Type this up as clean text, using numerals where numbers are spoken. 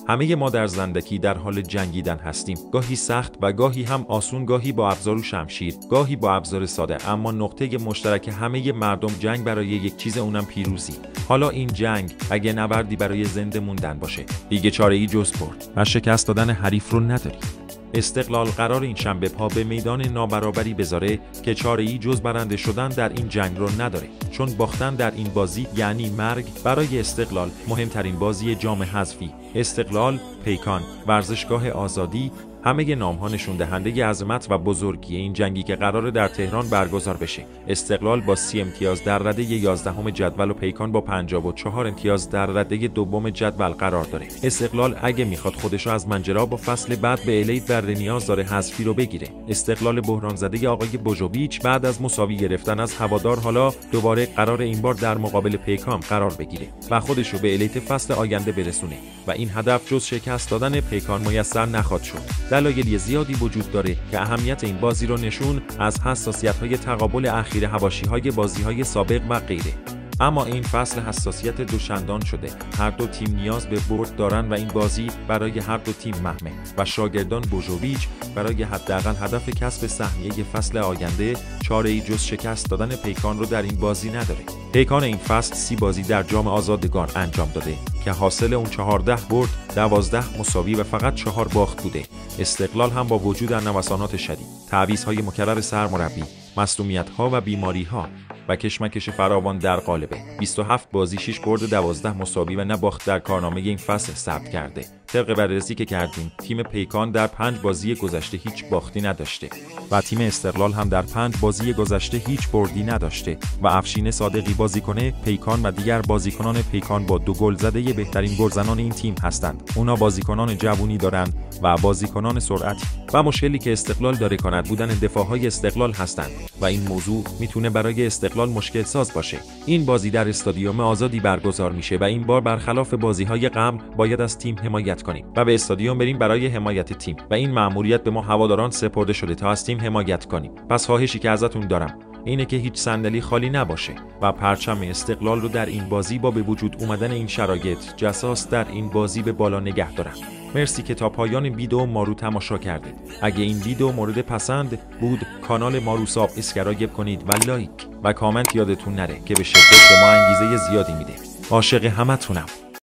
همه ما در زندگی در حال جنگیدن هستیم، گاهی سخت و گاهی هم آسون، گاهی با ابزار و شمشیر، گاهی با ابزار ساده، اما نقطه مشترک همه مردم جنگ برای یک چیز، اونم پیروزی. حالا این جنگ اگه نبردی برای زنده موندن باشه، دیگه چاره‌ای جز برد و شکست دادن حریف رو نداری. استقلال قرار این شنبه پا به میدان نابرابری بذاره که چاره‌ای جز برنده شدن در این جنگ رو نداره، چون باختن در این بازی یعنی مرگ. برای استقلال مهمترین بازی جام حذفی، استقلال، پیکان، ورزشگاه آزادی، همه نام‌ها نشون دهنده عظمت و بزرگی این جنگی که قراره در تهران برگزار بشه. استقلال با 30 امتیاز در رده 11ام جدول و پیکان با 54 امتیاز در رده دوم جدول قرار داره. استقلال اگه میخواد خودشو از منجرا با فصل بعد به الید بر نیاز داره حذفی رو بگیره. استقلال بحران زده آقای بوژوویچ بعد از مساوی گرفتن از هوادار حالا دوباره قرار این بار در مقابل پیکان قرار بگیره و خودشو به الید فصل آینده برسونه و این هدف جز شکست دادن پیکان میسر نخواهد شد. دلایل زیادی وجود داره که اهمیت این بازی رو نشون از حساسیت‌های تقابل اخیر حواشی‌های بازی‌های سابق و غیره. اما این فصل حساسیت دوچندان شده. هر دو تیم نیاز به برد دارن و این بازی برای هر دو تیم مهمه و شاگردان بوژوویچ برای حداقل هدف کسب سهمیه فصل آینده چاره‌ای جز شکست دادن پیکان رو در این بازی نداره. پیکان این فصل 30 بازی در جام آزادگان انجام داده که حاصل اون 14 برد، 12 مساوی و فقط 4 باخت بوده. استقلال هم با وجود نوسانات شدید، تعویض‌های مکرر سرمربی، مصدومیت‌ها و بیماری‌ها و کشمکش فراوان در قالبه 27 بازی 6 برد 12 مساوی و نه باخت در کارنامه این فصل ثبت کرده. طبق بررسی که کردیم تیم پیکان در 5 بازی گذشته هیچ باختی نداشته و تیم استقلال هم در 5 بازی گذشته هیچ بردی نداشته و افشین صادقی بازیکن پیکان و دیگر بازیکنان پیکان با 2 گل زده بهترین گلزنان این تیم هستند. اونا بازیکنان جوونی دارند و بازیکنان سرعت و مشکلی که استقلال داره کند بودن دفاع‌های استقلال هستند و این موضوع میتونه برای استقلال مشکل ساز باشه. این بازی در استادیوم آزادی برگزار میشه و این بار برخلاف بازی‌های قبل باید از تیم حمایت کنیم و به استادیوم بریم برای حمایت تیم و این مأموریت به ما هواداران سپرده شده تا از تیم حمایت کنیم. پس خواهشی که ازتون دارم اینه که هیچ صندلی خالی نباشه و پرچم استقلال رو در این بازی با به وجود اومدن این شرایط جساس در این بازی به بالا نگه دارم. مرسی که تا پایان ویدیو ما رو تماشا کردید. اگه این ویدیو مورد پسند بود کانال ما رو سابسکرایب کنید و لایک و کامنت یادتون نره که به شدت به ما انگیزه زیادی میده. عاشق همتونم.